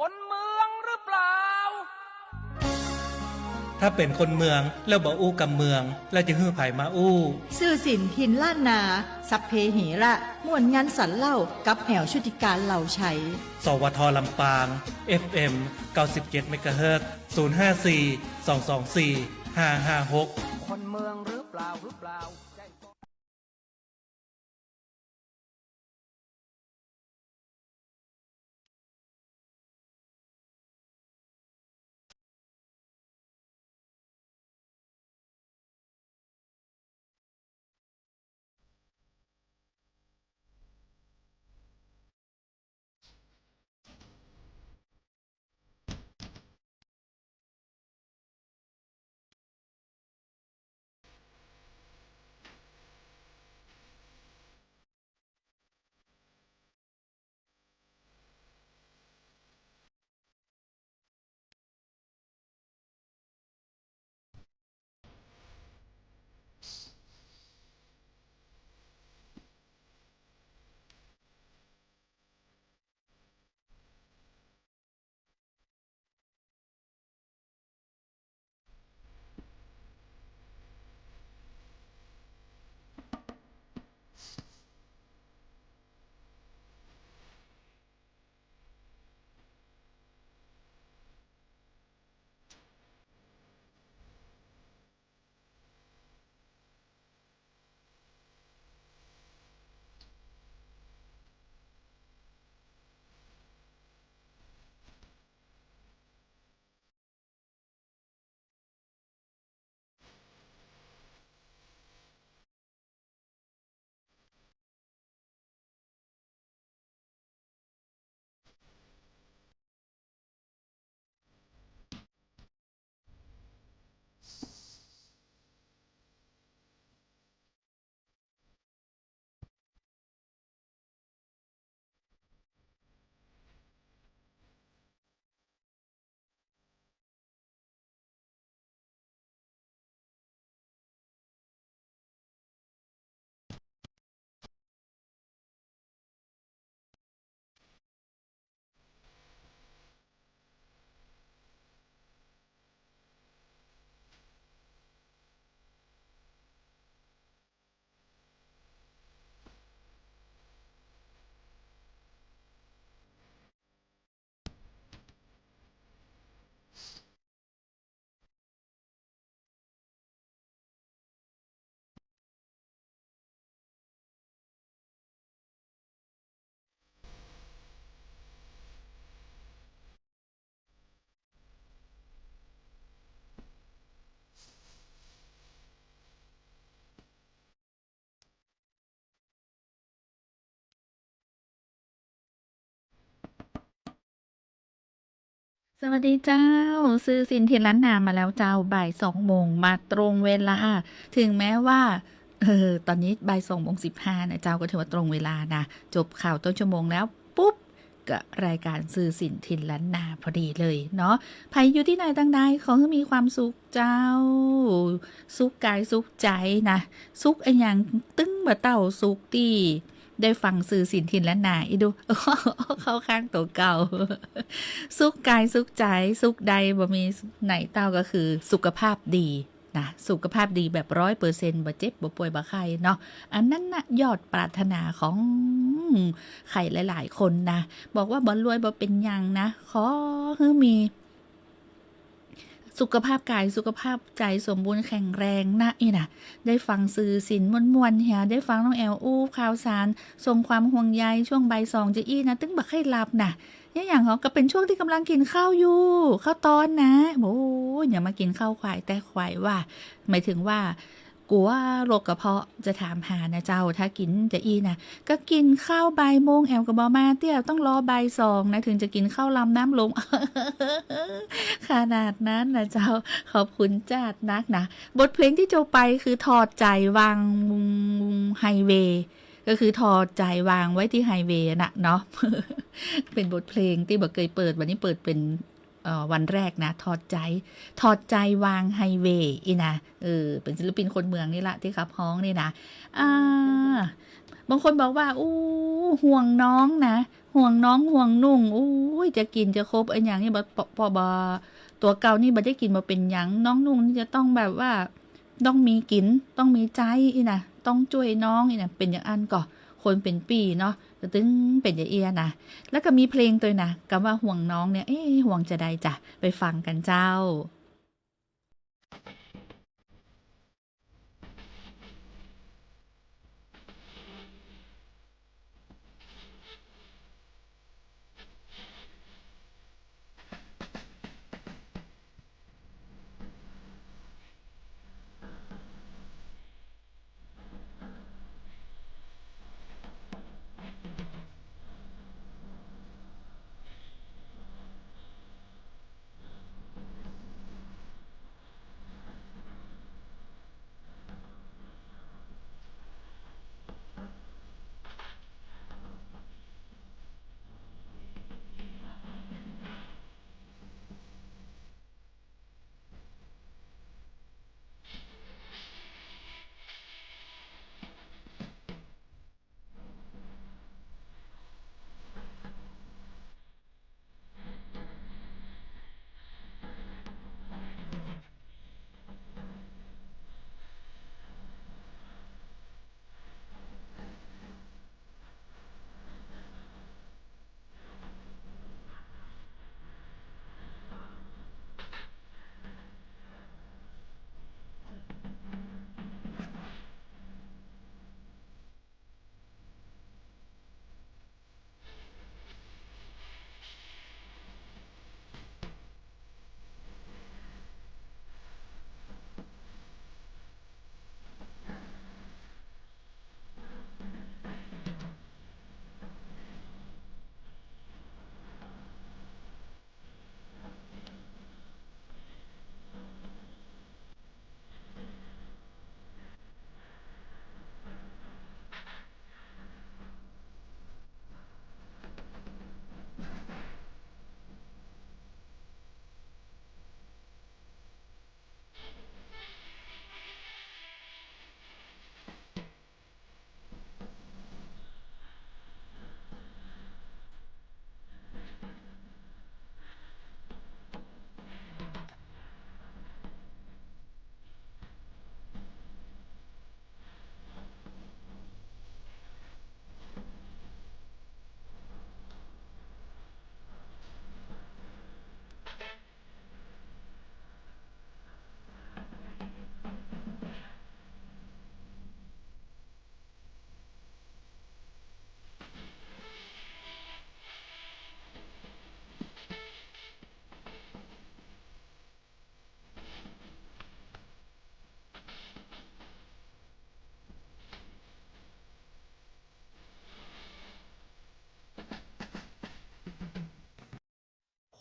คนเมืองหรือเปล่าถ้าเป็นคนเมืองแล้วบ่อู้กับเมืองแล้วจะฮื้อไผมาอู้ ซื่อสินทินล้านนาสัพเพเหระม่วนงานสันเล่ากับแหวชุติการเหล่าใช้ สวทลำปาง FM 97เมกะเฮิรตซ์054 224 556คนเมืองหรือเปล่าสวัสดีเจ้าซื้อสินเทียนล้านนามาแล้วเจ้าบ่าย2 โมงมาตรงเวลาถึงแม้ว่าตอนนี้บ่าย2:15นะเจ้าก็ถือว่าตรงเวลานะจบข่าวต้นชั่วโมงแล้วปุ๊บก็รายการซื้อสินเทียนล้านนาพอดีเลยเนาะใครอยู่ที่ไหนตั้งใดขอให้มีความสุขเจ้าสุขกายสุขใจนะสุขไอ้อย่างตึ้งบ่เต้าสุขตีได้ฟังสื่อสินทินและนาอีดู เข้าข้างตัวเก่า สุขกายสุขใจสุขใดบ่มีไหนเต้าก็คือสุขภาพดีนะสุขภาพดีแบบ100%บ่เจ็บบ่ป่วยบ่ไข้เนาะอันนั้นนะยอดปรารถนาของใครหลายๆคนนะบอกว่าบ่รวยบ่เป็นหยังนะขอให้มีสุขภาพกายสุขภาพใจสมบูรณ์แข็งแรงนะอีน่ะได้ฟังสื่อสินมวนๆเฮียได้ฟังน้องแอลอู้ข่าวสารส่งความห่วงใยช่วงบ่าย2จะอี้นะตึ้งบักให้หลับนะอย่างเขาก็เป็นช่วงที่กำลังกินข้าวอยู่ข้าวตอนนะโอ้ยอย่ามากินข้าวควายแต่ควายว่าหมายถึงว่ากลัวโรคกระเพาะจะถามหานะเจ้าถ้ากินจะอี้นะก็กินข้าวบ่ายโมงแอลกับบอมาเตี้ยต้องรอบ่าย2นะถึงจะกินข้าวลำน้ำลง ขนาดนั้นนะเจ้าขอบคุณจัดนักนะบทเพลงที่โจไปคือถอดใจวางไฮเวย์ก็คือถอดใจวางไว้ที่ไฮเวย์น่ะเนาะ เป็นบทเพลงที่บอกเคยเปิดวันนี้เปิดเป็นวันแรกนะถอดใจวางไฮเวย์อีนะเป็นศิลปินคนเมืองนี่ละที่ขับฮ้องนี่นะ บางคนบอกว่าอู้ห่วงน้องนะห่วงน้องห่วงนุ่งอู้ยจะกินจะครบไอ้อย่างนี้พอตัวเก่านี่บ่ได้กินมาเป็นหยังน้องนุ่งนี่จะต้องแบบว่าต้องมีกินต้องมีใจอีนะต้องช่วยน้องอีนะเป็นอย่างอันก่อคนเป็นปีเนาะจะตึงเป็นอย่างเอียนะแล้วก็มีเพลงตัวนะคำว่าห่วงน้องเนี่ยห่วงจะได้จ้ะไปฟังกันเจ้า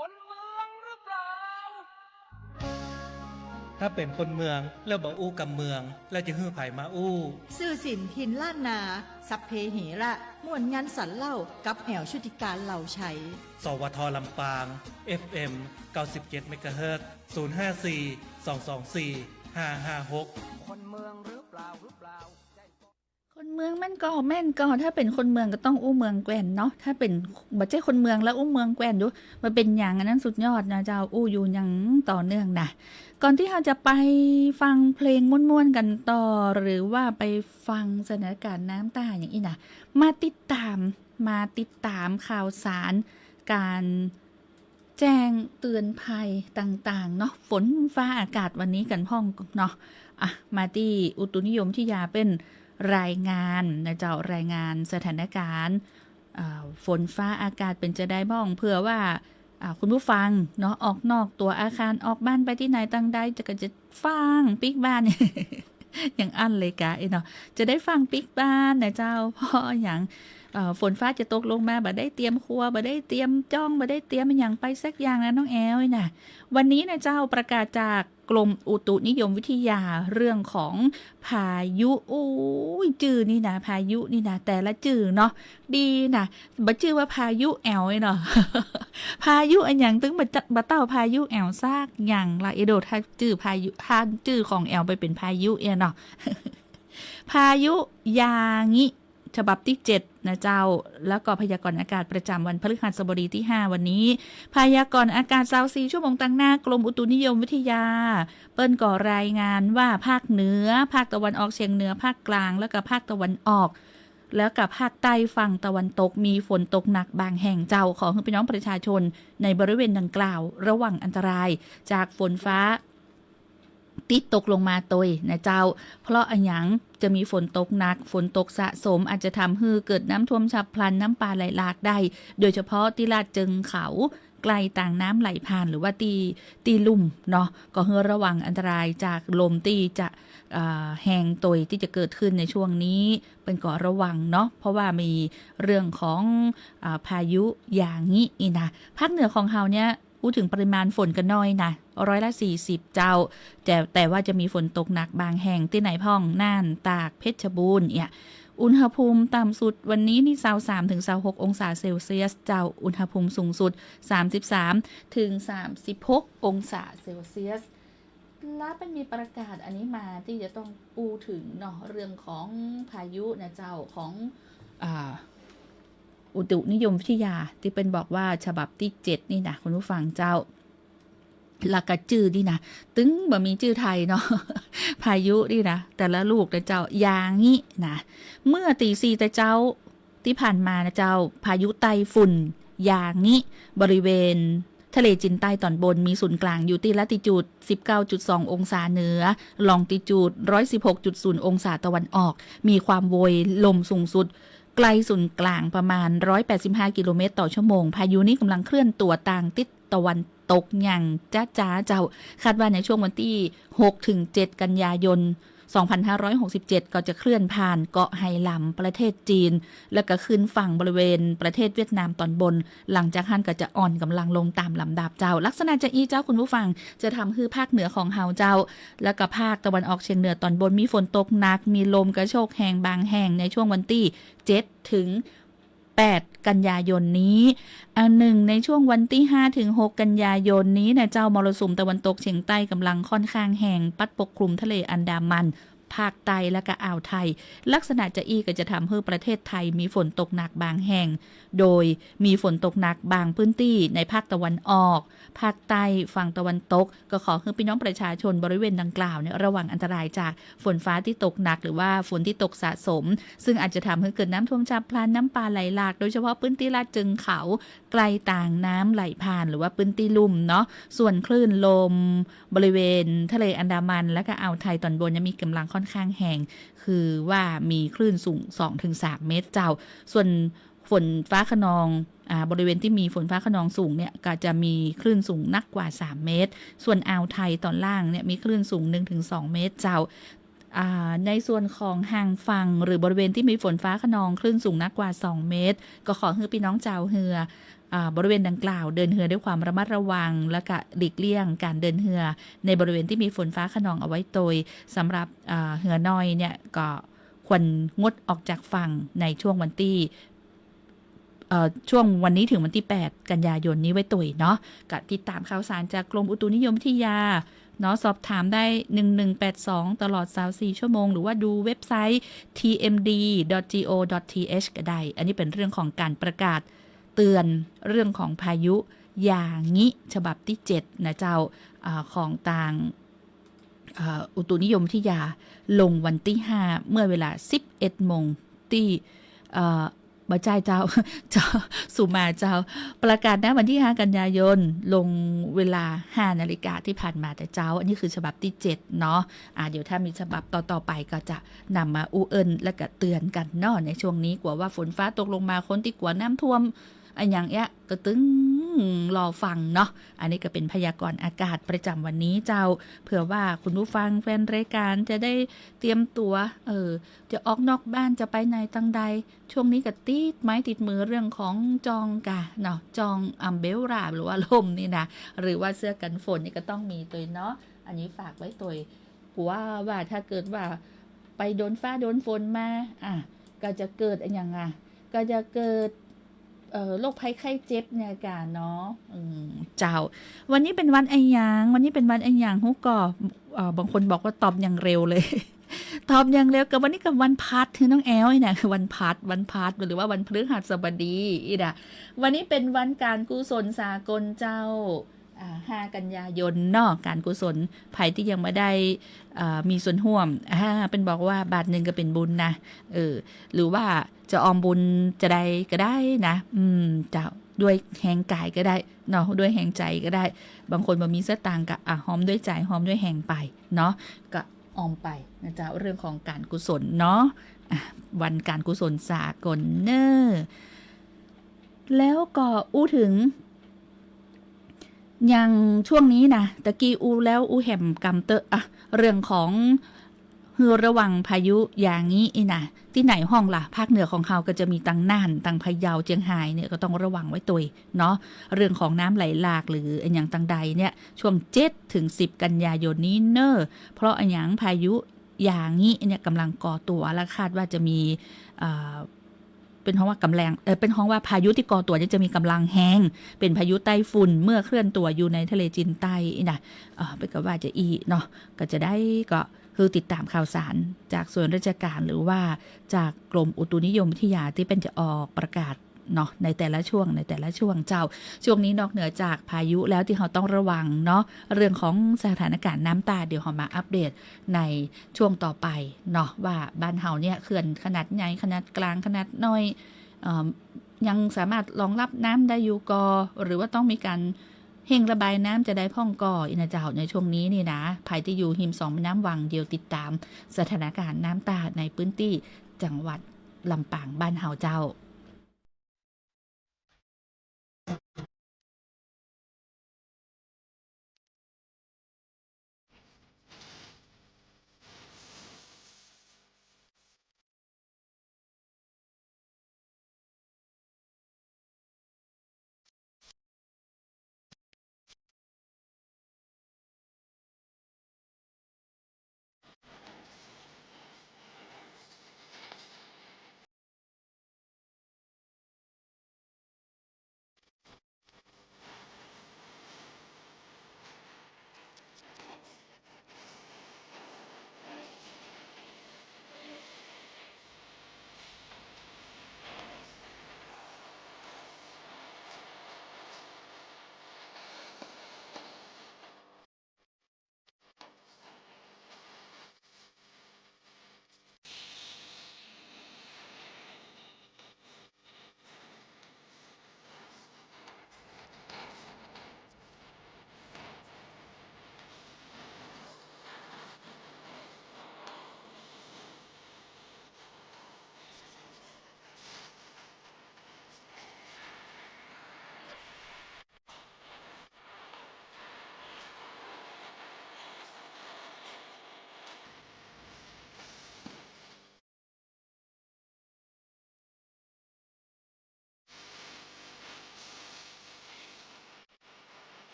คนเมืองหรือเปล่า ถ้าเป็นคนเมืองแล้วบอกอู้กับเมือง แล้วจะฮื้อไผมาอู้ สื่อสินพินล้านนาสัพเพเหระม่วนงานสรรเล่ากับแอวชุติการเหล่าใช้ สวทลำปาง FM 97 MHz 054 224 556คนเมืองหรือเปล่าคนเมืองแม่นก็แม่นก็ถ้าเป็นคนเมืองก็ต้องอู้เมืองแกว่นเนาะถ้าเป็นบ่ใช่คนเมืองแล้วอู้เมืองแกว่นดูมันเป็นอย่างอันนั้นสุดยอดนะเจ้าอู้อยู่อย่างต่อเนื่องนะก่อนที่เราจะไปฟังเพลงม่วนๆกันต่อหรือว่าไปฟังสถานการณ์น้ำตาอย่างนี้นะมาติดตามข่าวสารการแจ้งเตือนภัยต่างๆเนาะฝนฟ้าอากาศวันนี้กันพ่องเนาะมาที่อุตุนิยมวิทยาเป็นรายงานนะเจ้ารายงานสถานการณ์ฝนฟ้าอากาศเป็นจะได้บ้องเผื่อว่าคุณผู้ฟังเนาะออกนอกตัวอาคารออกบ้านไปที่ไหนตั้งใดจะฟังปิ๊กบ้าน อย่างอันเลยกะเนาะจะได้ฟังปิ๊กบ้านนะเจ้าเพราะอย่างฝนฟ้าจะตกลงมาบ่ได้เตรียมครัวบ่ได้เตรียมจ้องบ่ได้เตรียมอย่างไปสักอย่างนะน้องแอลนะวันนี้นะเจ้าประกาศจากกรมอุตุนิยมวิทยาเรื่องของพายุจื่อนี่นะพายุนี่นะแต่ละจื่อเนาะดีนะบ่ชื่อว่าพายุแอลเนาะ พายุอันอย่างตึงบ่เต้าพายุแอลซากอย่างละเอโดถ้าจื่อพายุถ้าจื่อของแอลไปเป็นพายุเนาะ พายุยางิ ฉบับที่7นะเจ้าแล้วก็พยากรณ์อากาศประจำวันพฤหัสบดีที่5วันนี้พยากรณ์อากาศ24ชั่วโมงตั้งหน้ากรมอุตุนิยมวิทยาเปิ้นก่อรายงานว่าภาคเหนือภาคตะวันออกเฉียงเหนือภาคกลางแล้วก็ภาคตะวันออกแล้วกับภาคใต้ฝั่งตะวันตกมีฝนตกหนักบางแห่งเจ้าขอให้พี่น้องประชาชนในบริเวณดังกล่าวระวังอันตรายจากฝนฟ้าติดตกลงมาตยนะเจ้าเพราะอันหยังจะมีฝนตกหนักฝนตกสะสมอาจจะทำให้เกิดน้ำท่วมฉับพลันน้ำป่าไหลหลากได้โดยเฉพาะที่ลาดเจิงเขาไกลต่างน้ำไหลผ่านหรือว่าตีลุ่มเนาะก็ให้ระวังอันตรายจากลมที่จะแหงตยที่จะเกิดขึ้นในช่วงนี้เป็นก่อระวังเนาะเพราะว่ามีเรื่องของพายุอย่างนี้นะภาคเหนือของเฮาเนี่ยพูดถึงปริมาณฝนกันน้อยนะ40%เจ้าแต่ว่าจะมีฝนตกหนักบางแห่งที่ไหนพ่องน่านตากเพชรบูรณ์เนี่ยอุณหภูมิต่ำสุดวันนี้นี่23ถึง26องศาเซลเซียสเจ้าอุณหภูมิสูงสุด33ถึง36องศาเซลเซียสแล้วเป็นมีประกาศอันนี้มาที่จะต้องปูถึงเนาะเรื่องของพายุนะเจ้าของอุตุนิยมวิทยาที่เป็นบอกว่าฉบับที่7นี่นะคุณผู้ฟังเจ้าหลักกะจื้อนี่นะตึงบ่มีชื่อไทยเนาะ พายุนี่นะแต่ละลูกนะเจ้าอย่างงี้นะเมื่อตี 4แต่เจ้าที่ผ่านมานะเจ้าพายุไต้ฝุ่นอย่างงี้บริเวณทะเลจีนใต้ตอนบนมีศูนย์กลางอยู่ที่ลัติจูด 19.2 องศาเหนือลองติจูด 116.0 องศาตะวันออกมีความโวยลมสูงสุดไกลศูนย์กลางประมาณ185กิโลเมตรต่อชั่วโมงพายุนี้กำลังเคลื่อนตัวทางทิศตะวันตกอย่างจ้าเจ้าคาดว่าในช่วงวันที่6ถึง7กันยายน2567ก็จะเคลื่อนผ่านเกาะไหหลำประเทศจีนแล้วก็ขึ้นฝั่งบริเวณประเทศเวียดนามตอนบนหลังจากนั้นก็จะอ่อนกำลังลงตามลำดับเจ้าลักษณะจะเจ้าคุณผู้ฟังจะทำให้ภาคเหนือของเฮาเจ้าแล้วก็ภาคตะวันออกเฉียงเหนือตอนบนมีฝนตกหนักมีลมกระโชกแรงบางแห่งในช่วงวันที่7ถึง8กันยายนนี้ในช่วงวันที่5ถึง6กันยายนนี้นะเจ้ามรสุมตะวันตกเฉียงใต้กำลังค่อนข้างแรงพัดปกคลุมทะเลอันดามันภาคใต้และก็อ่าวไทยลักษณะก็จะทำให้ประเทศไทยมีฝนตกหนักบางแห่งโดยมีฝนตกหนักบางพื้นที่ในภาคตะวันออกภาคใต้ฝั่งตะวันตกก็ขอให้พี่น้องประชาชนบริเวณดังกล่าวเนี่ยระวังอันตรายจากฝนฟ้าที่ตกหนักหรือว่าฝนที่ตกสะสมซึ่งอาจจะทำให้เกิดน้ำท่วมฉับพลันน้ำป่าไหลหลากโดยเฉพาะพื้นที่ลาดเชิงเขาไกลต่างน้ำไหลผ่านหรือว่าพื้นที่ลุ่มเนาะส่วนคลื่นลมบริเวณทะเลอันดามันและก็อ่าวไทยตอนบนมีกำลังค่อนข้างแรงคือว่ามีคลื่นสูง 2-3 เมตรเจ้าส่วนฝนฟ้าคะนองบริเวณที่มีฝนฟ้าคะนองสูงเนี่ยก็จะมีคลื่นสูงนักกว่า3เมตรส่วนอ่าวไทยตอนล่างเนี่ยมีคลื่นสูง 1-2 เมตรเจ้าในส่วนของห่างฝั่งหรือบริเวณที่มีฝนฟ้าคะนองคลื่นสูงนักกว่า2เมตรก็ขอให้พี่น้องชาวเรือบริเวณดังกล่าวเดินเรือด้วยความระมัดระวังและก็หลีกเลี่ยงการเดินเรือในบริเวณที่มีฝนฟ้าคะนองเอาไว้โดยสำหรับเรือน้อยเนี่ยก็ควรงดออกจากฝั่งในช่วงวันที่ช่วงวันนี้ถึงวันที่8กันยายนนี้ไว้ตุยเนาะก็ติดตามข่าวสารจากกรมอุตุนิยมวิทยาเนาะสอบถามได้1182ตลอด24ชั่วโมงหรือว่าดูเว็บไซต์ tmd.go.th ก็ได้อันนี้เป็นเรื่องของการประกาศเตือนเรื่องของพายุอย่างงี้ฉบับที่7นะเจ้าของต่างอุตุนิยมวิทยาลงวันที่5เมื่อเวลา 11 โมงที่บ่จ่ายเจ้าสุมาเจ้าประกาศนะวันที่5กันยายนลงเวลา 5 นาฬิกาที่ผ่านมาแต่เจ้าอันนี้คือฉบับที่7เนาะเดี๋ยวถ้ามีฉบับต่อไปก็จะนำมาอู้เอิ้นและก็เตือนกันเนาะในช่วงนี้กลัวว่าฝนฟ้าตกลงมาคนที่กลัวน้ำท่วมอันอย่างเงี้ยก็ตึงรอฟังเนาะอันนี้ก็เป็นพยากรณ์อากาศประจำวันนี้เจ้าเผื่อว่าคุณผู้ฟังแฟนรายการจะได้เตรียมตัวจะออกนอกบ้านจะไปไหนตั้งใดช่วงนี้ก็ติดไม้ติดมือเรื่องของจองกะเนาะจองอัมเบลราหรือว่าล่มนี่นะหรือว่าเสื้อกันฝนนี่ก็ต้องมีตัวเนาะอันนี้ฝากไว้ตัวว่าถ้าเกิดว่าไปโดนฟ้าโดนฝนมาก็จะเกิดอย่างก็จะเกิดโรคภัยไข้เจ็บเนี่ยกันเนาะเจ้าวันนี้เป็นวันไอหยางฮุกก็บางคนบอกว่าตอบอย่างเร็วเลย ตอบอย่างเร็วกับวันนี้กับวันพัดคือน้องแอลนะวันพัดหรือว่าวันพฤหัสบดีอีนะวันนี้เป็นวันการกุศลสากลเจ้า5 กันยายนเนาะการกุศลภัยที่ยังไม่ได้มีส่วนร่วมเป็นบอกว่าบาทหนึ่งก็เป็นบุญนะหรือว่าจะออมบุญจะได้ก็ได้นะจะด้วยแหงกายก็ได้เนาะด้วยแหงใจก็ได้บางคนบ่มีสตางค์ก็หอมด้วยใจหอมด้วยแหงไปเนาะก็ออมไปนะจ๊ะเรื่องของการกุศลเนาะวันการกุศลสากลเนอแล้วก็อู้ถึงอย่างช่วงนี้นะตะกี้อูแล้วอูแหมกำเตอะเรื่องของฮือระวังพายุอย่างนี้อีนะที่ไหนห้องล่ะภาคเหนือของเขาก็จะมีตังน่านตังพะเยาเจียงไฮ้เนี่ยก็ต้องระวังไว้ตัวเนาะเรื่องของน้ำไหลหลากหรืออย่างตังใดเนี่ยช่วง7 ถึง 10 กันยายนนี้เนอะเพราะอย่างพายุอย่างนี้เนี่ยกำลังก่อตัวและคาดว่าจะมีเป็นเพราะว่ากำลังเป็นเพราะว่าพายุที่ก่อตัวจะมีกำลังแห้งเป็นพายุไต้ฝุ่นเมื่อเคลื่อนตัวอยู่ในทะเลจีนใต้นะเป็นก็ว่าจะเนาะก็จะได้ก็คือติดตามข่าวสารจากส่วนราชการหรือว่าจากกรมอุตุนิยมวิทยาที่เป็นจะออกประกาศเนาะในแต่ละช่วงเจ้าช่วงนี้นอกเหนือจากพายุแล้วที่เราต้องระวังเนาะเรื่องของสถานการณ์น้ำตาเดี๋ยวเรามาอัปเดตในช่วงต่อไปเนาะว่าบ้านเฮาเนี่ยเขื่อนขนาดใหญ่ขนาดกลางขนาดน้อยยังสามารถรองรับน้ำได้อยู่กอหรือว่าต้องมีการเร่งระบายน้ำจะได้พ่องก่ออินะเจ้าในช่วงนี้นี่นะภัยที่อยู่หิม2 แม่น้ำวังเดียวติดตามสถานการณ์น้ำตาในพื้นที่จังหวัดลำปางบ้านเฮาเจ้า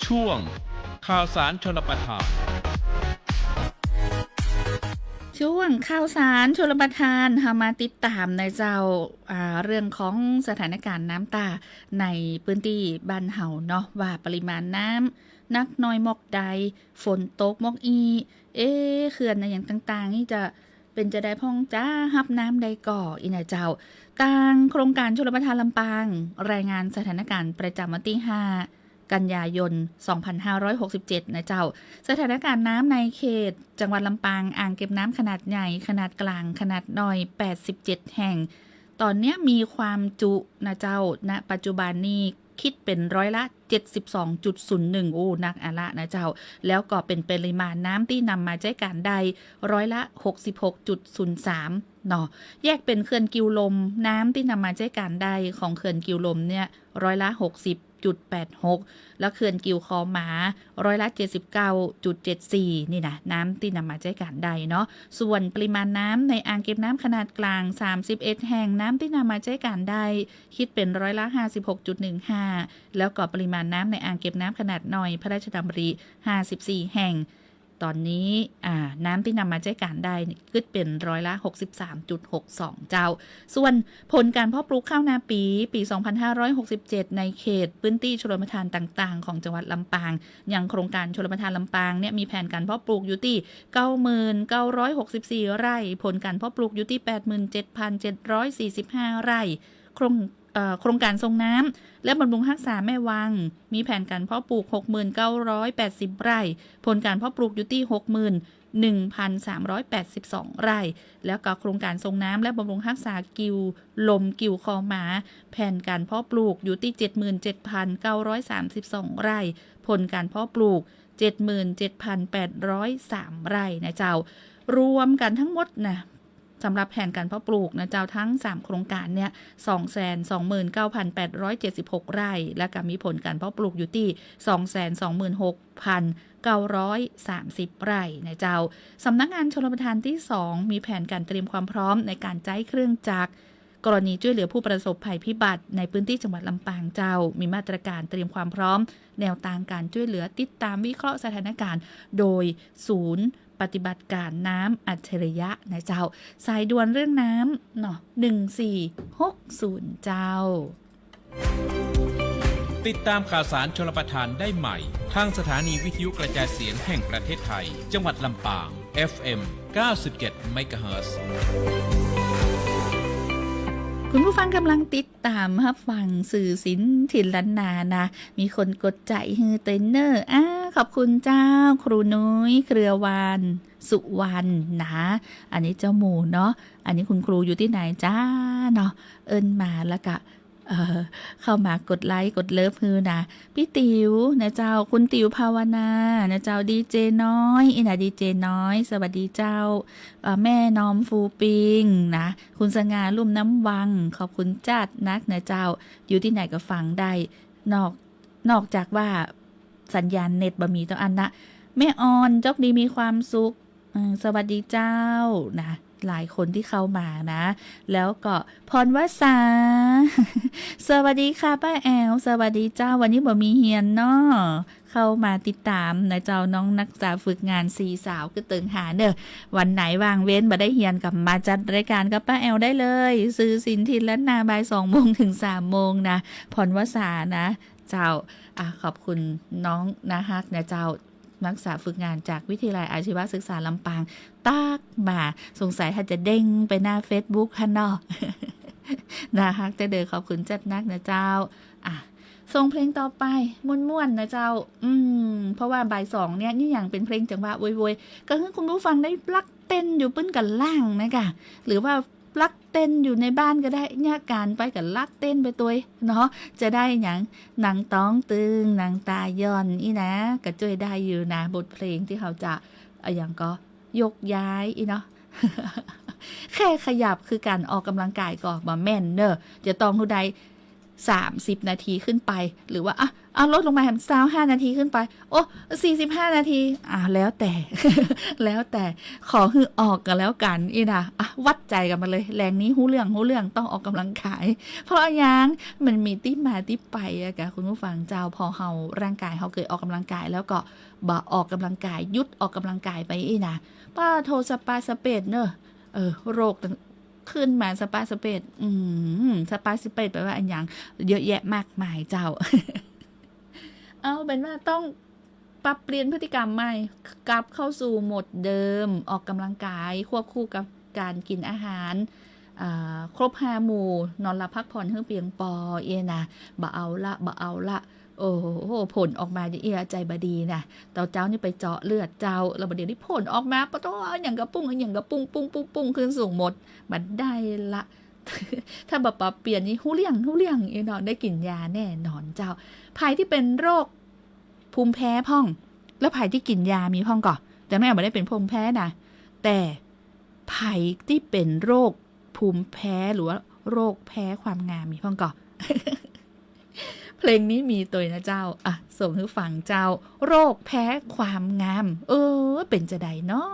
ช่วงข่าวสารชลประทาน ช่วงข่าวสารชลประทานเฮามาติดตามในเจ้าเรื่องของสถานการณ์น้ำตาในพื้นที่บ้านเฮาเนาะว่าปริมาณน้ำนักน้อยมอกใดฝนตกมอกอีเขื่อนอะไรอย่างต่างๆนี่จะเป็นจะได้พ่องจ้าฮับน้ำใดก่ออีน่ะเจ้าต่างโครงการชลประทานลำปางรายงานสถานการณ์ประจำวันที่5กันยายน 2567 นะเจ้าสถานการณ์น้ำในเขตจังหวัดลำปางอ่างเก็บน้ำขนาดใหญ่ขนาดกลางขนาดน้อย87แห่งตอนนี้มีความจุนะเจ้าณปัจจุบันนี้คิดเป็นร้อยละ 72.01 โอ้นักอะละนะเจ้าแล้วก็เป็นปริมาณน้ำที่นำมาใช้การได้ร้อยละ 66.03 เนาะแยกเป็นเขื่อนกิวลมน้ำที่นำมาใช้การได้ของเขื่อนกิวลมเนี่ยร้อยละ 60.86 แล้วเขื่อนกิวคอหมาร้อยละ 79.74 นี่นะน้ำที่นำมาใช้การได้เนาะส่วนปริมาณน้ำในอ่างเก็บน้ำขนาดกลาง31แห่งน้ำที่นำมาใช้การได้คิดเป็นร้อยละ 56.15 แล้วก็ปริมาณน้ำในอ่างเก็บน้ำขนาดน้อยพระราชดำริ54แห่งตอนนี้น้ำที่นำมาใช้การได้คิดเป็นร้อยละ 63.62 เจ้าส่วนผลการเพาะปลูกข้าวนาปี2567ในเขตพื้นที่ชลประทานต่างๆของจังหวัดลำปางอย่างโครงการชลประทานลำปางเนี่ยมีแผนการเพาะปลูกอยู่ที่ 90,964 ไร่ผลการเพาะปลูกอยู่ที่ 87,745 ไร่โครงการทรงน้ำและบำรุงรักษาแม่วังมีแผนการเพาะปลูก 6,980 ไร่ผลการเพาะปลูกอยู่ที่ 61,382 ไร่แล้วก็โครงการทรงน้ำและบำรุงรักษากิวลมกิวคอหมาแผนการเพาะปลูกอยู่ที่ 77,932 ไร่ผลการเพาะปลูก 77,803 ไร่นะเจ้ารวมกันทั้งหมดนะสำหรับแผนการเพาะปลูกนะเจ้าทั้ง3โครงการเนี่ย 229,876 ไร่และก็มีผลการเพาะปลูกอยู่ที่ 226,930 ไร่นะเจ้าสำนักงานชลประทานที่2มีแผนการเตรียมความพร้อมในการใช้เครื่องจักรกรณีช่วยเหลือผู้ประสบภัยพิบัติในพื้นที่จังหวัดลำปางเจ้ามีมาตรการเตรียมความพร้อมแนวทางการช่วยเหลือติดตามวิเคราะห์สถานการณ์โดยศูนย์ปฏิบัติการน้ำอัจฉริยะนะเจ้าสายด่วนเรื่องน้ำเนาะ1460เจ้าติดตามข่าวสารชลประทานได้ใหม่ทางสถานีวิทยุกระจายเสียงแห่งประเทศไทยจังหวัดลำปาง FM 97 เมกะเฮิรตซ์ คุณผู้ฟังกำลังติดตามรับฟังสื่อศิลป์ถิ่นล้านนานะมีคนกดใจฮือเตนเนอร์ขอบคุณเจ้าครูนุ้ยเครือวานสุวรรณนะอันนี้เจ้าหมูเนาะอันนี้คุณครูอยู่ที่ไหนจ้าเนาะเอิ้นมาแล้วก็เข้ามากดไลค์กดเลิฟฮือนะพี่ติ๋วนะเจ้าคุณติ๋วภาวนานะเจ้าดีเจน้อยอีนะดีเจน้อยสวัสดีเจ้าแม่น้อมฟูปิงนะคุณสง่าลุ่มน้ำวังขอบคุณจัดนักนะเจ้าอยู่ที่ไหนก็ฟังได้นอกจากว่าสัญญาณเน็ตบะมีต้องอันนะแม่ออนจอกดีมีความสุขสวัสดีเจ้านะหลายคนที่เข้ามานะแล้วก็พรวสา สวัสดีค่ะป้าแอลสวัสดีเจ้าวันนี้บ่มีเฮียนเนาะเข้ามาติดตามนะเจ้าน้องนักศึกษาฝึกงาน4สาวก็ตึงหาเด้อวันไหนว่างเว้นบ่ได้เฮียนกับมาจัดรายการกับป้าแอลได้เลยซื้อสินทินและนาบ่าย 2 โมงถึง 3 โมงนะพรวสานะเจ้าขอบคุณน้องนะฮักนะเจ้านักศึกษาฝึกงานจากวิทยาลัยอาชีวศึกษาลำปางตากมาสงสัยถ้าจะเด้งไปหน้า Facebook ค่ะเนาะ นะคะจะเดินขอบคุณจัดนักนะเจ้าส่งเพลงต่อไปม่วนๆนะเจ้าเพราะว่าบ่าย 2เนี่ยนี่อย่างเป็นเพลงจังหวะโวยๆก็คือคุณผู้ฟังได้ปลักเต้นอยู่ปื้นกันล่างนะคะหรือว่าปลักเต้นอยู่ในบ้านก็ได้เนี่ยการไปกับลักเต้นไปตัวเนาะจะได้อย่างหนังต้องตึงหนังตาย่อนอีนะก็ช่วยได้อยู่นะบทเพลงที่เขาจะอย่างก็ยกย้ายอีเนาะ แค่ขยับคือการออกกำลังกายก็มาแม่นเนอะจะต้องผู้ใด 30 นาทีขึ้นไปหรือว่าลดลงมาแถม25 นาทีขึ้นไปโอ้45 นาทีแล้วแต่ แล้วแต่ขอฮือออกกันแล้วกันอีนะวัดใจกันมาเลยแรงนี้หู้เรื่องต้องออกกำลังกายเพราะยังมันมีที่มาที่ไปอะค่ะคุณผู้ฟังเจ้าพอเฮาร่างกายเฮาเคยออกกำลังกายแล้วก็บ่ออกกำลังกายยุดออกกำลังกายไปอีนะป้าโทสปาสเปดเนอะโรคขึ้นมาสปาสเปดสปาสเปดแปลว่าอันอย่างเยอะแยะมากมายเจ้า เอาเป็นว่าต้องปรับเปลี่ยนพฤติกรรมใหม่กลับเข้าสู่โหมดเดิมออกกำลังกายควบคู่กับการกินอาหารครบ5 หมู่นอนหลับพักผ่อนให้เพียงพอนะบ่เอาละโอ้โหผลออกมาเอียใจบดีนะเจ้านี่ไปเจาะเลือดเจ้าแล้วเดี๋ยวนี้ผลออกมาปะต้องอย่างกระปุ้งขึ้นสูงหมดมันได้ละ ถ้าปรับเปลี่ยนนี่หู้เลี่ยงนอนได้กินยาแน่นอนเจ้าภัยที่เป็นโรคภูมิแพ้พ่องแล้วภัยที่กินยามีพ่องก่อนแต่ไม่ได้เป็นภูมิแพ้นะแต่ภัยที่เป็นโรคภูมิแพ้หรือว่าโรคแพ้ความงามมีพ่องก่อน เพลงนี้มีตัวนะเจ้าส่งให้ฟังเจ้าโรคแพ้ความงามเป็นจะใดเนาะ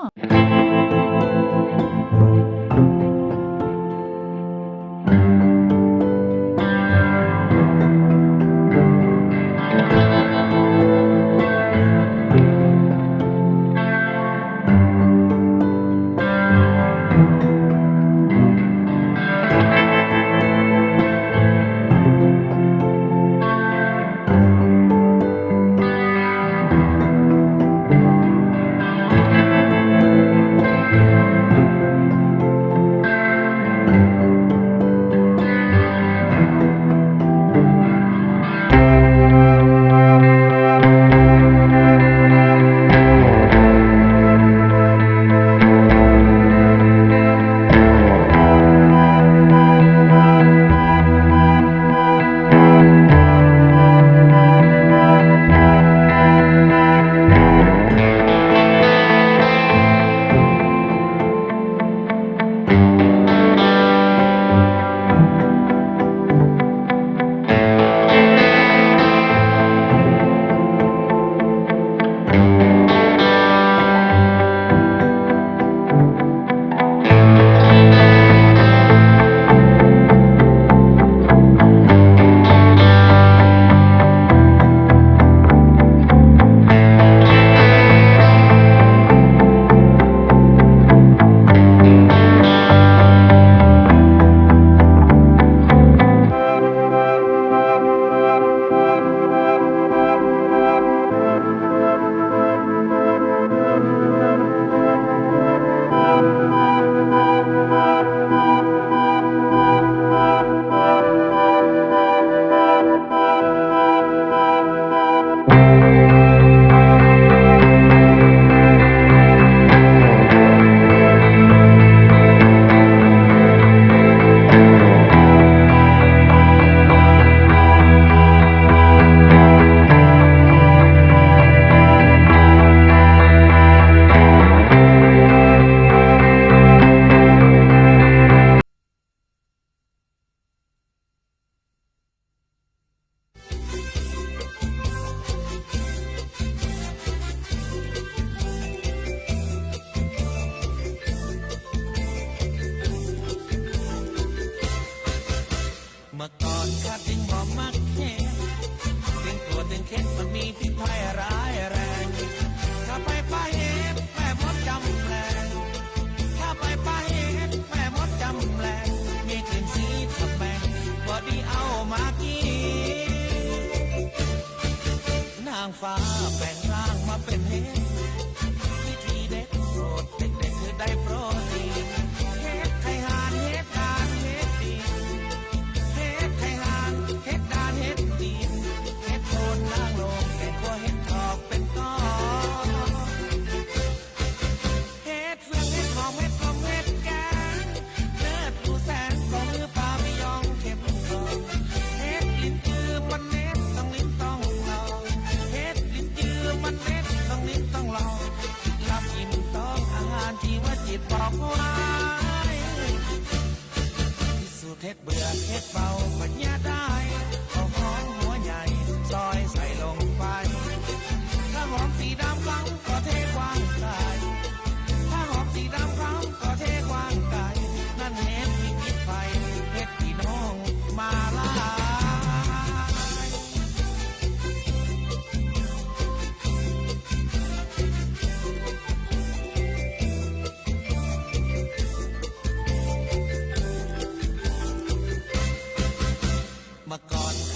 ฟ้าแปลงร่างมาเป็นเห็ดวิธีเด็ดโปรดเด็กๆคือได้โปรตีนเห็ดไข่ห่านเห็ดดานเห็ดดีเห็ดไข่ห่านเห็ดดานเห็ดดีเห็ดโคนล่างลงแก่กว่าเห็ดทอกเป็นก้อนเห็ดเฟืองเห็ดหอมเห็ดกลมเห็ดแกงเลือดปูแสนของมือปลาไม่ยองเข็มทองเห็ดลิ้นจือมันเน็ดต้องลิ้นต้องมันเน็ตต้องลิ้นต้องลองรับกินต้องอาหารที่ว่าจิตบอกไว้พิสูจน์เท็ดเบื่อเท็ดเบาปัญญาได้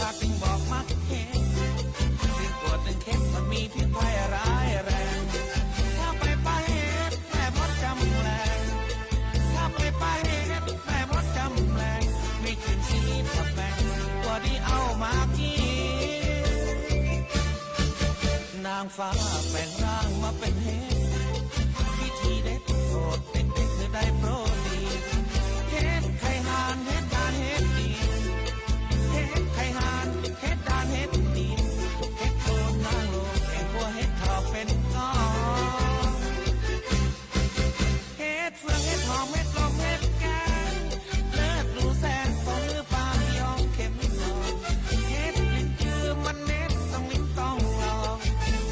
ข้าจึงบอกมักเห็ดถึงปวดถึงเข็ดมันมีพิษภัยร้ายแรงถ้าไปปะเห็ดแม่มดจำแรงถ้าไปปะเห็ดแม่มดจำแรงมีกลิ่นสีผักแบงตัวที่เอามากินนางฟ้าแปลงร่างมาเป็นเห็ดวิธีเด็ดโปรดเด็กๆเธอได้โปรตีนเห็ดไข่ห่านเห็ดดานเห็ดดีเห็ดไข่ห่านเห็ดดานเห็ดดีเห็ดโคนนางโลแกงขัวเห็ดขาวเป็นก้อนเห็ดเฟืองเห็ดหอมเห็ดลมเห็ดแกงเลิศดูแสนฟองหรือปลายองเข็มนอนเห็ดลิ้นจือมันเน็ดต้องลิ้นต้องลอง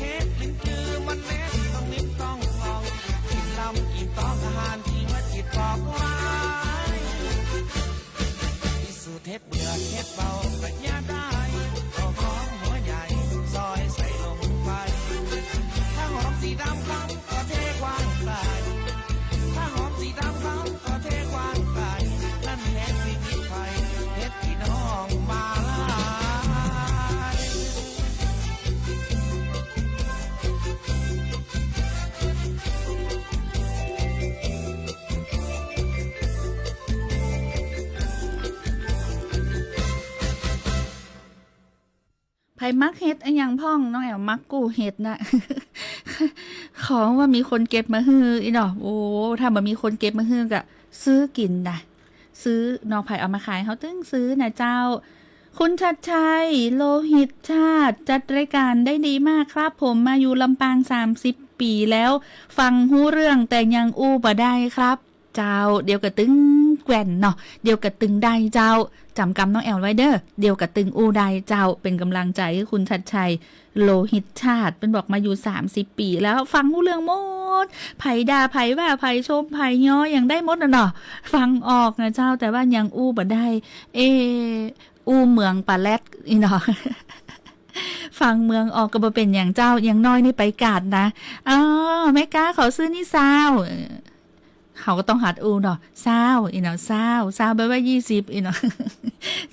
เห็ดลิ้นจือมันเน็ดต้องลิ้นต้องลองกินลำอิ่มต้องอาหารที่มาจิตบอกไว้พิสูจน์เห็ดเบื่อเห็ดเบาปรัชญาได้เอาหอมหัวใหญ่ซอยใส่ลงไปถ้าหอมสีดำล้ำก็เทกว้างไกลถ้าหอมสีดำล้ำก็เทกว้างไกลนั่นเห็ดที่มีไฟเห็ดที่น้องมาลาย ไผมักเฮ็ดอันยังพ่องน้องแอวมักกู้เฮ็ดนะ ของว่ามีคนเก็บมาฮืออีดอกโอ้ถ้าบ่มีคนเก็บมาฮือก็ซื้อกินนะซื้อนอกไผเอามาขายเฮาตึ้งซื้อนะเจ้า คุณชัดชัยโลหิตชาติจัดรายการได้ดีมากครับผมมาอยู่ลำปาง30 ปีแล้ว ฟังฮู้เรื่องแต่ยังอู้บ่ได้ครับ เจ้าเดี๋ยวกระตึงแกว่นเนาะเดี๋ยวกระตึงได้เจ้าจำกำน้องแอลไว้เด้อเดี๋ยวกระตึงอู้ได้เจ้าเป็นกำลังใจให้คุณชัดชัยโลหิตชาติเป็นบอกมาอยู่30 ปีแล้วฟังฮู้เรื่องหมดไผด่าไผว่าไผชมไผย้อยังได้หมดเนาะฟังออกนะเจ้าแต่ว่ายังอู้บ่ได้อู้เมืองปะแลดอีเนาะ ฟังเมืองออกก็บ่เป็นอย่างเจ้ายังน้อยนี่ไปกาดนะแม่ก้าขอซื้อนี่ซาวเขาก็ต้องหัดอูเนาะซาวอีเนาะซาวแปลว่า20อีเนาะ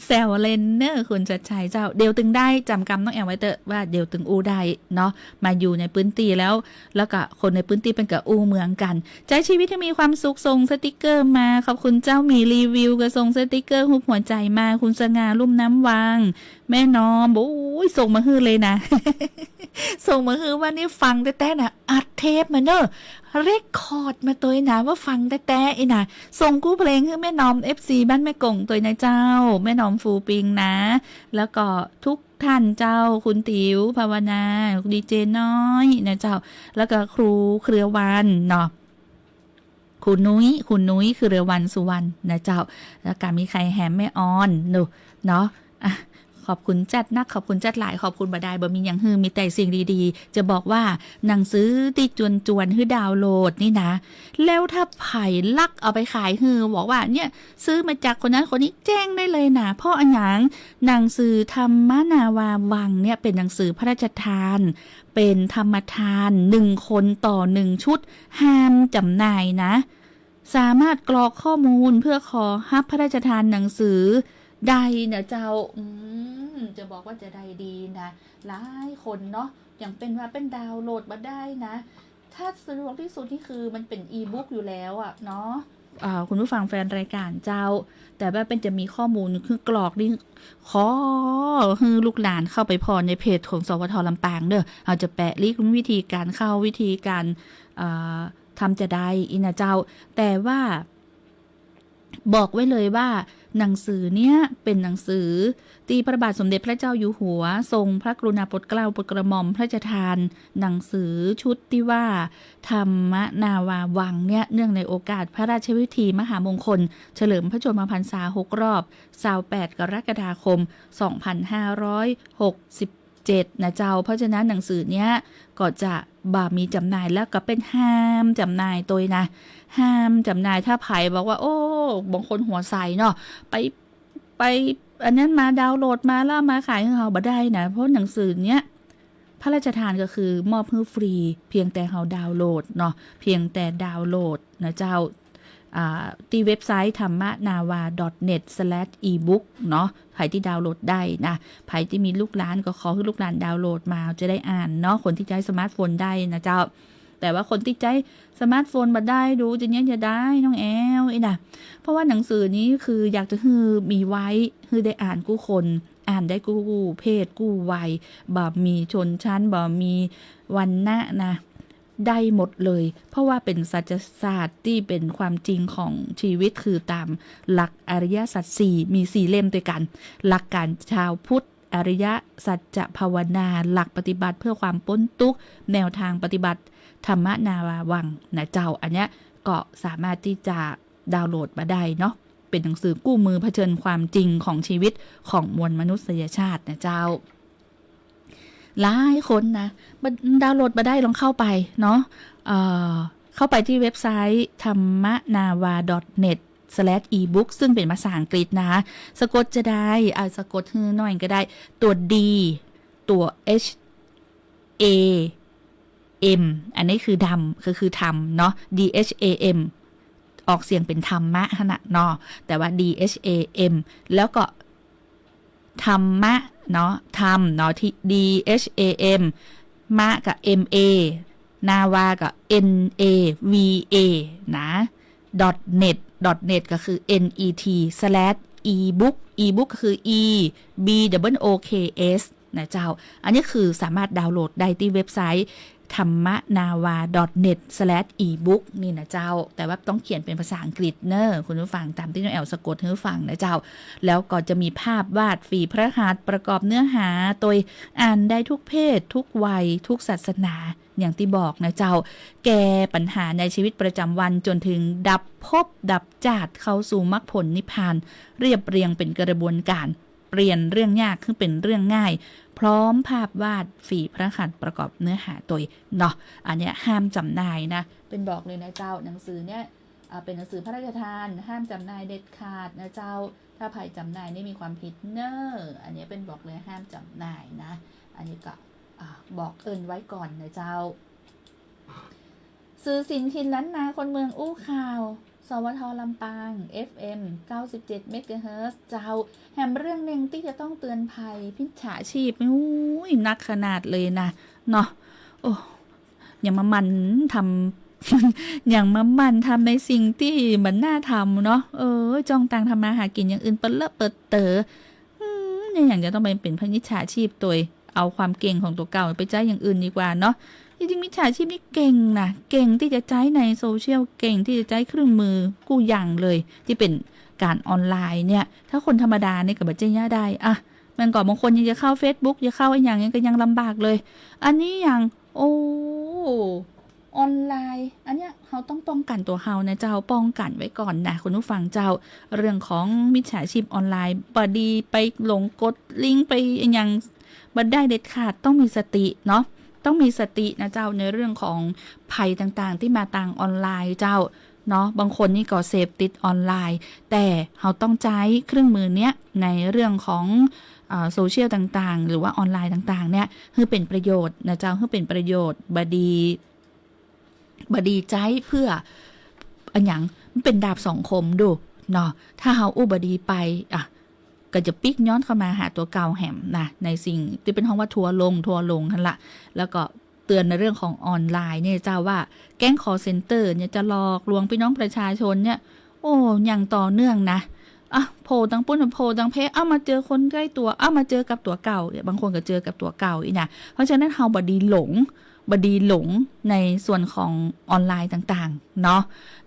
แซวเล่นเนอคุณชัดชัยเจ้าเดี๋ยวตึงได้จำกำต้องแอวไว้เตอะว่าเดี๋ยวตึงอูได้เนาะมาอยู่ในพื้นที่แล้วก็คนในพื้นที่เป็นกับอูเมืองกันใจชีวิตที่มีความสุขส่งสติกเกอร์มาขอบคุณเจ้ามีรีวิวก็ส่งสติกเกอร์หุบหัวใจมาคุณสง่าลุ่มน้ำวังแม่น้อมโอ้ยส่งมาฮือเลยนะ ส่งมาฮือว่านี่ฟังแต่น่ะอัดเทปมาเนอะเรคคอร์ดมาตัวนะว่าฟังแต่อีน่ะส่งกู้เพลงให้แม่น้อม FC บ้านแม่กงตัวนะเจ้าแม่น้อมฟูปิงนะแล้วก็ทุกท่านเจ้าคุณติ๋วภาวนาดีเจน้อยนะเจ้าแล้วก็ครูเครือวันเนาะคุณนุ้ยคือเรือวันสุวรรณนะเจ้าแล้วก็มีใครแฮมแม่ออนเนาะอ่ะขอบคุณจัดนักขอบคุณจัดหลายขอบคุณบดายบ่มีอย่างฮือมีแต่สิ่งดีๆจะบอกว่าหนังสือที่จวนฮือดาวน์โหลดนี่นะแล้วถ้าไผ่ลักเอาไปขายฮือบอกว่าเนี่ยซื้อมาจากคนนั้นคนนี้แจ้งได้เลยนะเพราะอันหยังหนังสือธรรมนาวาวังเนี่ยเป็นหนังสือพระราชทานเป็นธรรมทาน1 คนต่อ1 ชุดห้ามจำหน่ายนะสามารถกรอกข้อมูลเพื่อขอรับพระราชทานหนังสือได้นะเจ้าจะบอกว่าจะได้ดีนะหลายคนเนาะอย่างเป็นว่าเป็นดาวน์โหลดมาได้นะถ้าสะดวกที่สุดที่คือมันเป็นอีบุ๊กอยู่แล้วอะเนาะคุณผู้ฟังแฟนรายการเจ้าแต่ว่าเป็นจะมีข้อมูลคือกรอกนี่ขอคือลูกหลานเข้าไปพอในเพจของสวท.ลำปางเด้อเอาจะแปะลิงก์วิธีการเข้าวิธีการทำจะได้อินะเจ้าแต่ว่าบอกไว้เลยว่าหนังสือเนี้ยเป็นหนังสือตีพระบาทสมเด็จพระเจ้าอยู่หัวทรงพระกรุณาโปรดเกล้าโปรดกระหม่อมพระราชทานหนังสือชุดที่ว่าธรรมนาวาวังเนี่ยเนื่องในโอกาสพระราชพิธีมหามงคลเฉลิมพระชนมพรรษา6 รอบ28 กรกฎาคม 2567นะเจ้าเพราะฉะนั้นหนังสือเนี้ยก็จะมีจำหน่ายแล้วก็เป็นห้ามจำหน่ายตัวนะห้ามจำหน่ายถ้าไผ่บอกว่าโอ้บางคนหัวใสเนาะไปอันนั้นมาดาวน์โหลดมาแล้วมาขายให้เขาบ่ได้นะเพราะหนังสือเนี้ยพระราชทานก็คือมอบให้ฟรีเพียงแต่เขาดาวน์โหลดเนาะเพียงแต่ดาวน์โหลดนะเจ้า ที่เว็บไซต์ธรรมนาวา .net/ebook เนาะใครที่ดาวน์โหลดได้นะใครที่มีลูกหลานก็ขอให้ลูกหลานดาวน์โหลดมาจะได้อ่านเนาะคนที่ใช้สมาร์ทโฟนได้นะเจ้าแต่ว่าคนที่ใช้สมาร์ทโฟนมาได้ดูจะเนี้ยจะได้น้องแอลนะเพราะว่าหนังสือนี้คืออยากจะให้มีไว้ให้ได้อ่านกู้คนอ่านได้กู้เพศกู้วัยบ่มีชนชั้นบ่มีวันณะนะได้หมดเลยเพราะว่าเป็นสัจศาสตร์ที่เป็นความจริงของชีวิตคือตามหลักอริยสัจ4มี4เล่มด้วยกันหลักการชาวพุทธอริยสัจจะภาวนาหลักปฏิบัติเพื่อความพ้นทุกข์แนวทางปฏิบัติธรรมนาวาวังนะเจ้าอันเนี้ยก็สามารถที่จะดาวน์โหลดมาได้เนาะเป็นหนังสือกู้มือเผชิญความจริงของชีวิตของมวลมนุษยชาตินะเจ้าหลายคนนะดาวน์โหลดมาได้ลองเข้าไปเนาะเข้าไปที่เว็บไซต์ธรรมนาวา .net/ebook ซึ่งเป็นภาษาอังกฤษนะสะกดจะได้สะกดให้หน่อยก็ได้ตัว D ตัว H A M อันนี้คือดำคือธรรมเนาะ D H A M ออกเสียงเป็นธรรมะขณะเนาะแต่ว่า D H A M แล้วก็ธรรมะเนาะธรรมเนาะที่ D H A M มะกับ M A นาวากับ N A V A นะ .net .net ก็คือ net/ebook ebook ก็คือ E B O O K S นะเจ้าอันนี้คือสามารถดาวน์โหลดได้ที่เว็บไซต์ธรรมนาวา .net/ebook นี่นะเจ้าแต่ว่าต้องเขียนเป็นภาษาอังกฤษเนอะคุณผู้ฟังตามที่น้องแอลสะกดให้ฟังนะเจ้าแล้วก็จะมีภาพวาดฝีพระหัตถ์ประกอบเนื้อหาโดยอ่านได้ทุกเพศทุกวัยทุกศาสนาอย่างที่บอกนะเจ้าแก้ปัญหาในชีวิตประจำวันจนถึงดับภพดับชาติเข้าสู่มรรคผลนิพพานเรียบเรียงเป็นกระบวนการเปลี่ยนเรื่องยากขึ้นเป็นเรื่องง่ายพร้อมภาพวาดฝีพระหัตถ์ประกอบเนื้อหาตัวเนาะอันเนี้ยห้ามจำหน่ายนะเป็นบอกเลยนะเจ้าหนังสือเนี้ยเป็นหนังสือพระราชทานห้ามจำหน่ายเด็ดขาดนะเจ้าถ้าใครจำหน่ายนี่มีความผิดเนอะอันนี้เป็นบอกเลยห้ามจำหน่ายนะอันนี้ก็บอกเอินไว้ก่อนนะเจ้าสื่อสินคินล้านนาคนเมืองอู้ข่าวสวท.ลำปาง FM 97 เมกะเฮิรตซ์เจ้าแหมเรื่องหนึ่งที่จะต้องเตือนภัยพิจฉาชีพอุ้ยนักขนาดเลยนะเนาะโอ้อย่ามามันทำ อย่างมามันทำในสิ่งที่มันน่าทำเนาะจ้องตังทำมาหากินอย่างอื่นเปิดเลอะเปิดเต๋อเนี่ยอย่างจะต้องไปเป็นพิจฉาชีพตัวเอาความเก่งของตัวเก่าไปใช้อย่างอื่นดีกว่าเนาะจริงๆมิจฉาชีพนี่เก่งนะเก่งที่จะใช้ในโซเชียลเก่งที่จะใช้เครื่องมือกู้อย่างเลยที่เป็นการออนไลน์เนี่ยถ้าคนธรรมดาเนี่ยกับบัจเจย่าได้อะมันก่อนบางคนยังจะเข้า Facebook จะเข้าอย่างนี้ก็ยังลำบากเลยอันนี้อย่างออนไลน์อันเนี้ยเราต้องป้องกันตัวเรานะเจ้าป้องกันไว้ก่อนนะคุณผู้ฟังเจ้าเรื่องของมิจฉาชีพออนไลน์บดีไปหลงกดลิงก์ไปอย่างบัดได้เด็ดขาดต้องมีสติเนาะต้องมีสตินะเจ้าในเรื่องของภัยต่างๆที่มาทางออนไลน์เจ้าเนาะบางคนนี่ก็เสพติดออนไลน์แต่เราต้องใช้เครื่องมือเนี้ยในเรื่องของโซเชียลต่างๆหรือว่าออนไลน์ต่างๆเนี่ยให้เป็นประโยชน์นะเจ้าให้เป็นประโยชน์บดีใจเพื่ออันอย่างมันเป็นดาบสองคมดูเนาะถ้าเราอุบดีไปก็จะปิกย้อนเข้ามาหาตัวเก่าแหมนะในสิ่งที่เป็นห้องว่าทัวลงนั่นละแล้วก็เตือนในเรื่องของออนไลน์เนี่ยเจ้าว่าแก๊งคอลเซ็นเตอร์เนี่ยจะหลอกลวงพี่น้องประชาชนเนี่ยอย่างต่อเนื่องนะโพตังปุ้นโพตังเพมาเจอคนใกล้ตัวมาเจอกับตัวเก่าบางคนก็เจอกับตัวเก่าอีนะเพราะฉะนั้นเฮาบดีหลงในส่วนของออนไลน์ต่างๆเนาะ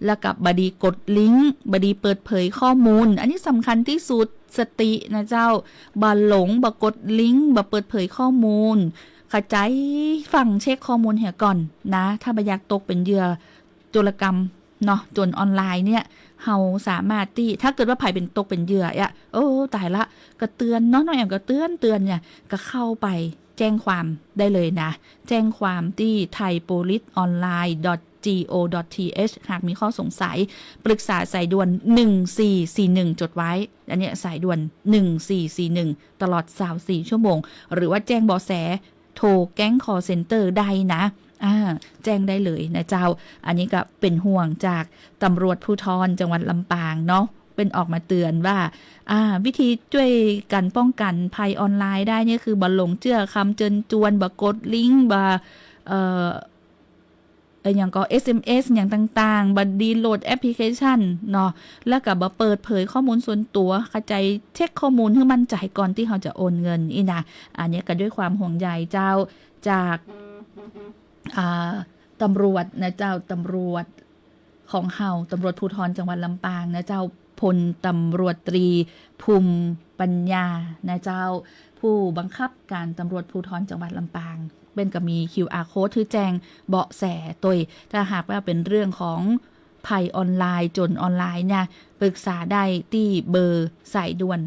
แล้วกับบดีกดลิงก์บดีเปิดเผยข้อมูลอันนี้สำคัญที่สุดสตินะเจ้าบาหลงบากดลิงก์บาเปิดเผยข้อมูลขจายฟังเช็คข้อมูลเหี่ยก่อนนะถ้าบอยากตกเป็นเหยื่อโจรกรรมเนาะโจรออนไลน์เนี่ยเฮาสามารถที่ถ้าเกิดว่าภัยเป็นตกเป็นเหยื่อตายละก็เตือนเนาะน้องแอมก็เตือนเนี่ยก็เข้าไปแจ้งความได้เลยนะแจ้งความที่ thaipoliceonline.go.th หากมีข้อสงสัยปรึกษาสายด่วน1441จดไว้อันนี้สายด่วน1441ตลอด24ชั่วโมงหรือว่าแจ้งเบาะแส โทรแก๊งคอเซ็นเตอร์ได้นะแจ้งได้เลยนะเจ้าอันนี้ก็เป็นห่วงจากตำรวจภูธรจังหวัดลำปางเนาะเป็นออกมาเตือนว่าวิธีช่วยกันป้องกันภัยออนไลน์ได้เนี่ยคือบ่หลงเชื่อคำเชิญชวนบ่กดลิงก์บ่อย่างก็ SMS อย่างต่างๆบัดดีโหลดแอปพลิเคชันเนาะแล้วก็บ่เปิดเผยข้อมูลส่วนตัวเข้าใจเช็คข้อมูลให้มั่นใจก่อนที่เขาจะโอนเงินอีนะอันนี้ก็ด้วยความห่วงใยเจ้าจากตำรวจนะเจ้าตำรวจของเฮาตำรวจภูธรจังหวัดลำปางนะเจ้าพลตำรวจตรีภูมิปัญญานะเจ้าผู้บังคับการตำรวจภูธรจังหวัดลำปางเป็นก็มี QR code ที่แจ้งเบาะแสตัวถ้าหากว่าเป็นเรื่องของภัยออนไลน์จนออนไลน์เนี่ยปรึกษาได้ที่เบอร์สายด่วน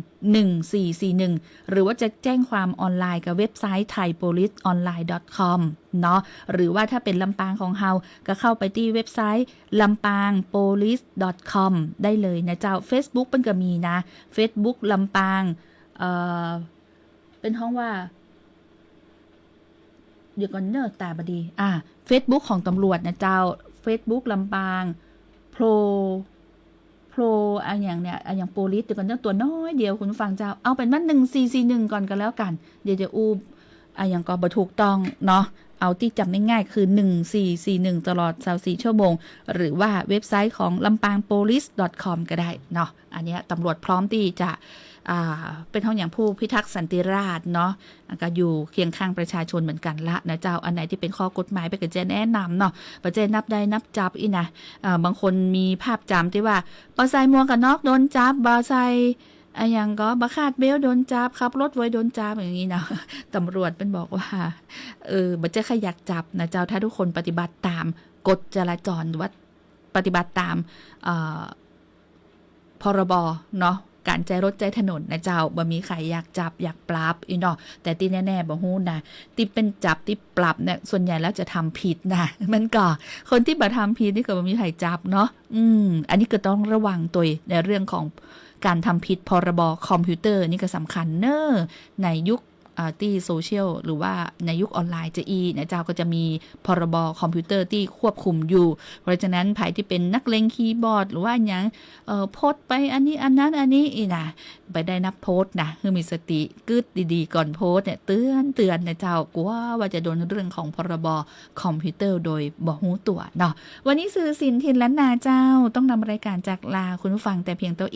1441หรือว่าจะแจ้งความออนไลน์กับเว็บไซต์ thaipoliceonline.com เนาะหรือว่าถ้าเป็นลำปางของเฮาก็เข้าไปที่เว็บไซต์ lampangpolice.com ได้เลยนะเจ้า Facebook เป็นก็มีนะ Facebook ลำปางเป็นห้องว่าเดี๋ยวก่อนเนอะตาบดีFacebook ของตำรวจนะเจ้า Facebook ลำปางโปรอย่างเนี้ยอย่างโปลิสเดี๋ยวก่อนเนอะตัวน้อยเดียวคุณฟังเจ้าเอาเป็นว่า1441ก่อนกันแล้วกันเดี๋ยวจะอย่างก็บ่ถูกต้องเนาะเอาที่จำได้ง่ายคือ1441ตลอด24ชั่วโมงหรือว่าเว็บไซต์ของ lampangpolice.com ก็ได้เนาะอันเนี้ยตำรวจพร้อมที่จะเป็นห้องอย่างผู้พิทักษ์สันติราษฎร์เนาะก็อยู่เคียงข้างประชาชนเหมือนกันละนะเจ้าอันไหนที่เป็นข้อกฎหมายไปก็จะแนะนำเนาะประเจนับได้นับจับอีนะบางคนมีภาพจำที่ว่าบาใส่หมวกกันน็อกโดนจับบาใส่อย่างก็บาคาดเบลโดนจับขับรถไว้โดนจับอย่างนี้นะตำรวจเป็นบอกว่าบัจเจขยักจับนะเจ้าถ้าทุกคนปฏิบัติตามกฎจราจรหรือว่าปฏิบัติตามพรบเนาะการใจรถใจถนนนะเจ้าบ่มีใครอยากจับอยากปรับอีเนาะแต่ที่แน่ๆบ่ฮู้นะที่เป็นจับที่ปรับเนี่ยส่วนใหญ่แล้วจะทำผิดนะมันก็คนที่บ่ทำผิดนี่ก็บ่มีใครจับเนาะอันนี้ก็ต้องระวังตัวในเรื่องของการทำผิดพรบคอมพิวเตอร์นี่ก็สำคัญเนอะในยุคที่โซเชียลหรือว่าในยุคออนไลน์จะนะเจ้าก็จะมีพรบคอมพิวเตอร์ที่ควบคุมอยู่เพราะฉะนั้นใครที่เป็นนักเลงคีย์บอร์ดหรือว่าอย่างโพสต์ไปอันนี้อันนั้นอันนี้นะไปได้นับโพสต์นะคือมีสติกึดดีๆก่อนโพสต์เนี่ยเตือนนะเจ้ากลัวว่าจะโดนเรื่องของพรบคอมพิวเตอร์โดยบ่ฮู้ตัวเนาะวันนี้สื่อสินทินล้านนาเจ้าต้องนำรายการจากลาคุณผู้ฟังแต่เพียงตัว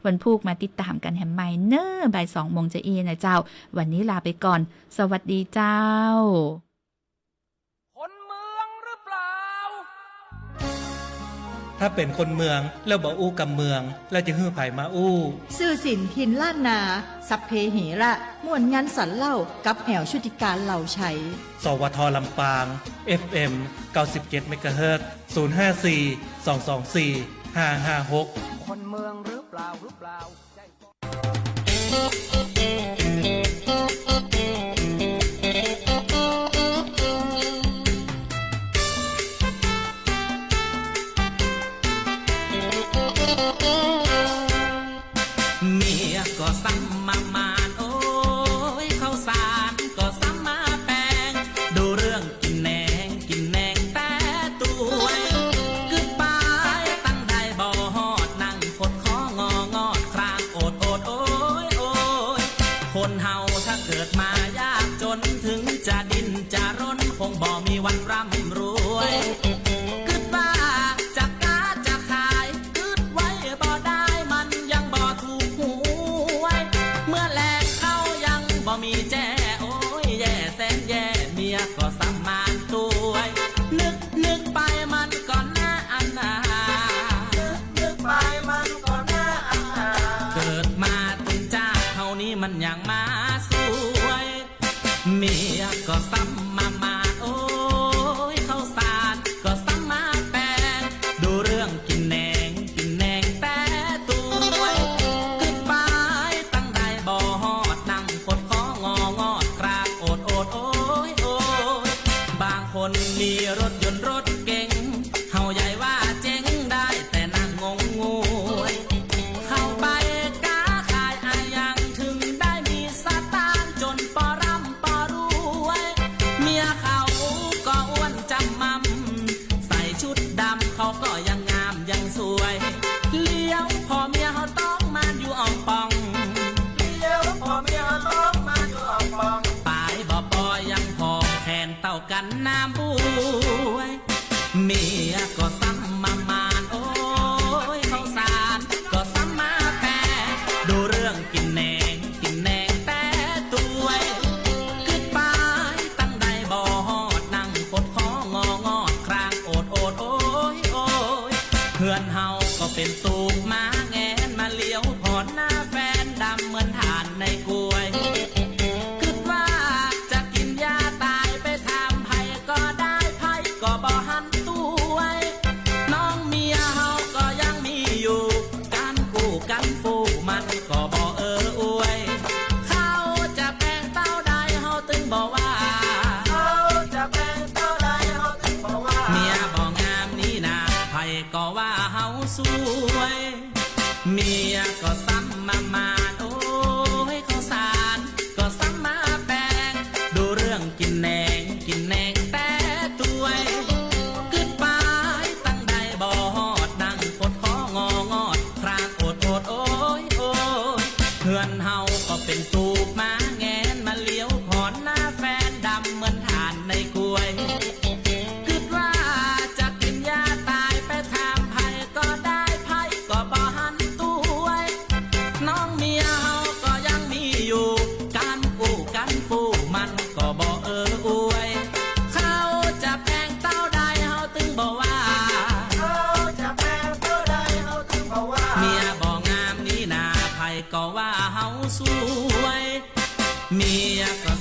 วันพุธมาติดตามกันแฮมไมเนอร์บ่าย 2 โมงจะนะเจ้าวันนี้ลาไปก่อนสวัสดีเจ้าคนเมืองหรือเปล่า ถ้าเป็นคนเมืองแล้วบ่อู้กับเมืองแล้วจะฮื้อไผมาอู้สื่อสินทินล้านนาสัพเพเหระม่วนงานสรรเล่ากับแหวชุติการเหล่าชัยสวทลำปาง FM 97 MHz 054 224 556คนเมืองหรือเปล่าเมียก็ซ้ำมาโอ้ยข้าวสารก็ซ้ำมาแปลงดูเรื่องกินแหนงแต่ตัวกึดปายตั้งได้บ่ฮอดนั่งฟดคองอดครางโอดโอ้ยคนเฮาถ้าเกิดมายากจนถึงจะดิ้นจะร้นคงบ่มีวันร่ำรวยมีแจ้โอ้ยแย่แสนแย่เมียก็ซ้ำมาตัวนึกไปมันก่อนหน้าอันนานึกไปมันก่อนหน้าอันนาเกิดมาตึงจ้าเท่านี้มันยังมาสวยเมียก็ซ้ำมาโอ้ยข้าวสารก็ซ้ำมาแปลงดูเรื่องกินแหนงแต่ตัวกึดไปตั้งได้บ่ฮอดนั่งฟดบางคนมีรถยนต์รถเก๋งเฮาใหญ่ว่าเจ๊งได้แต่นั่งงวยเข้าไปค้าขายยังถึงได้มีสตางค์จนปอร่ำปอรวย น้ำบุยเมียก็ซ้ำมามานโอ้ยข้าวสารก็ซ้ำมาแต่ดูเรื่องกินแหนงแต่ตัวขึ้นไปตั้งใดบ่ฮอดนั่งปดขององอดครางโอดโอ้ยเพื่อนเฮาก็เป็นตูกมาแงนมาเลี้ยวพอดหน้าแฟนดำเหมือนฐานในกล้วยคิดว่าจะกินยาตายไปทำไผก็ได้ไผก็บ่หันตัวน้องเมียเฮาก็ยังมีอยู่การกู้กันฟูมันก็บ่อวยเขาจะแปลงเต้าใดเฮาตึงบอกว่าเขาจะแปลงเต้าใดเฮาตึงบอกว่าเมียบ่งามนี่นาไผก็ว่าเฮาสวยเมียก็ซ้ำมามานโอ้ยข้าวสารก็ซ้ำมาแปลงดูเรื่องกินแหนงแต่ตัวขึ้นไปตั้งใดบ่ฮอดนั่งปดขององอดครางโอดโอ้ยเพื่อนเฮาก็เป็นตูบมาแงนมาเลี้ยวพอนหน้าแฟนดำเหมือนฐานในกล้วยคิดว่าจะกินยาตายไปทำไผก็ได้ไผก็บ่หันตัวน้องเมียเฮาก็ยังมีอยู่การกู้กันฟูมันก็บ่อวยเขาจะแปลงเต้าใดเฮาตึงบอกว่าเขาจะแปลงเต้าใดเฮาตึงบอกว่าเมียบ่งามนี่นาไผก็ว่าเฮาสวยเมียก็